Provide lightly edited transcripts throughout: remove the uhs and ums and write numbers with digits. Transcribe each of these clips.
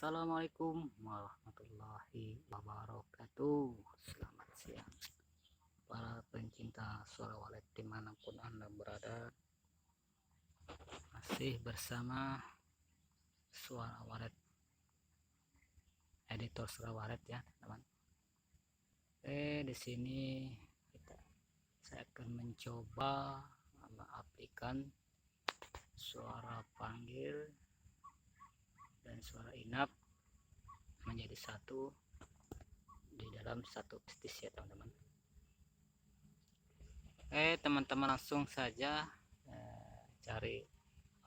Assalamualaikum warahmatullahi wabarakatuh. Selamat siang para pencinta suara walet dimanapun Anda berada. Masih bersama suara walet, editor suara walet ya teman. Di sini saya akan mencoba mengaplikan suara panggil dan suara inap menjadi satu di dalam satu pistis ya teman-teman. Teman-teman langsung saja cari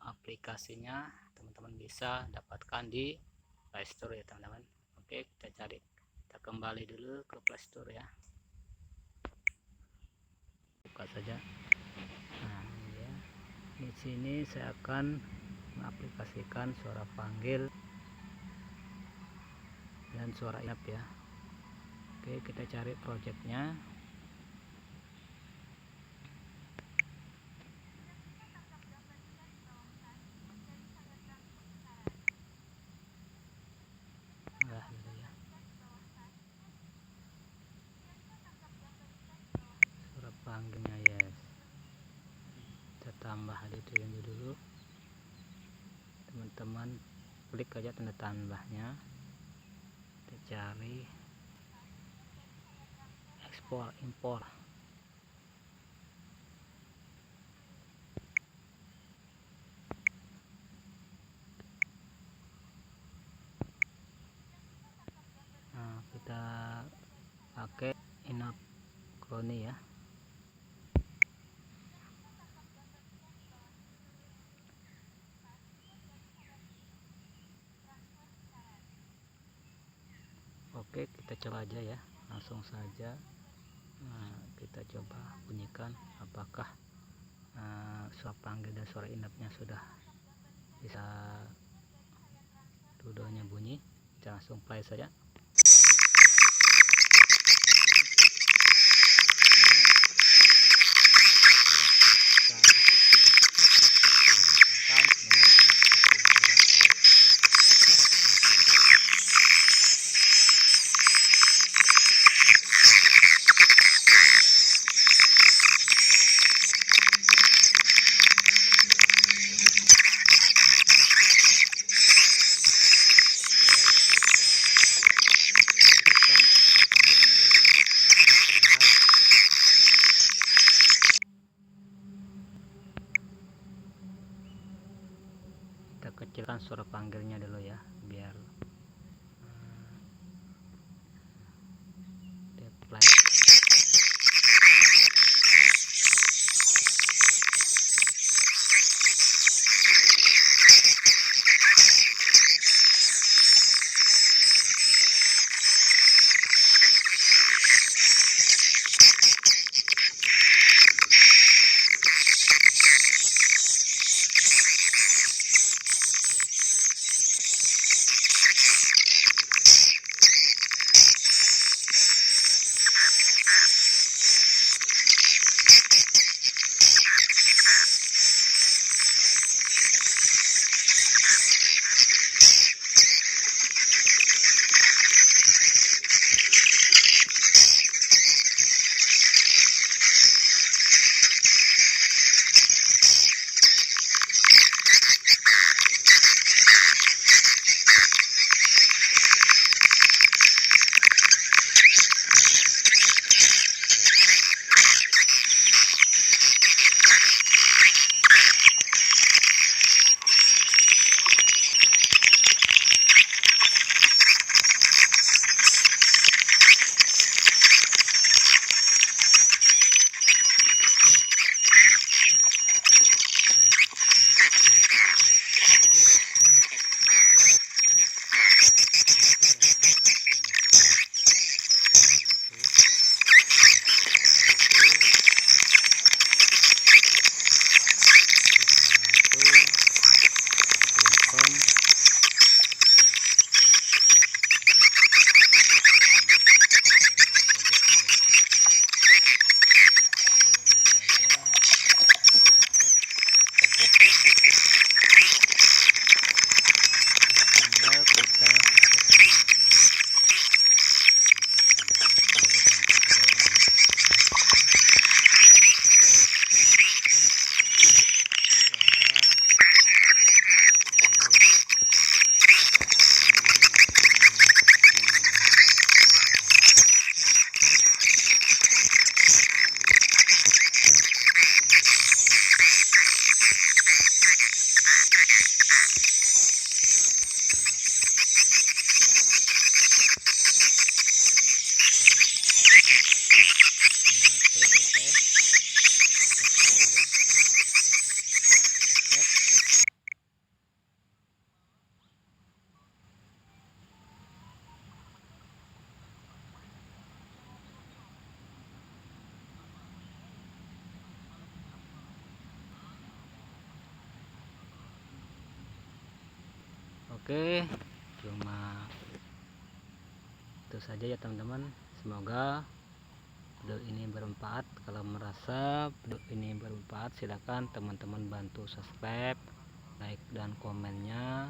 aplikasinya, teman-teman bisa dapatkan di Play Store ya teman-teman. Oke, kita kembali dulu ke Play Store ya, buka saja. Nah ya, di sini saya akan mengaplikasikan suara panggil dan suara inap ya. Oke, kita cari projectnya. Nah, gitu ya. Suara panggilnya yes. Kita tambah di dulu. Teman-teman klik aja tanda tambahnya. Kita cari ekspor impor. Nah, kita pakai inap kroni ya. Oke, kita coba aja ya, langsung saja. Nah, kita coba bunyikan apakah suara panggil dan suara inapnya sudah bisa dua-duanya bunyi. Kita langsung play saja. Kita kecilkan suara panggilnya dulu ya, biar dia play. Oke, cuma itu saja ya teman-teman. Semoga video ini bermanfaat. Kalau merasa video ini bermanfaat, silakan teman-teman bantu subscribe, like dan komennya.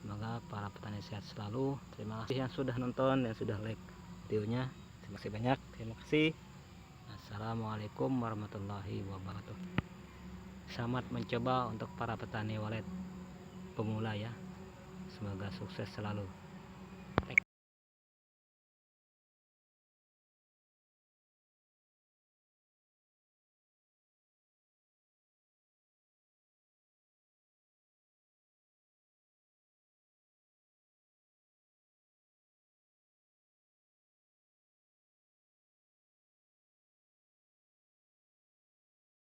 Semoga para petani sehat selalu. Terima kasih yang sudah nonton dan sudah like videonya. Terima kasih banyak. Terima kasih. Assalamualaikum warahmatullahi wabarakatuh. Selamat mencoba untuk para petani walet pemula ya. Semoga sukses selalu.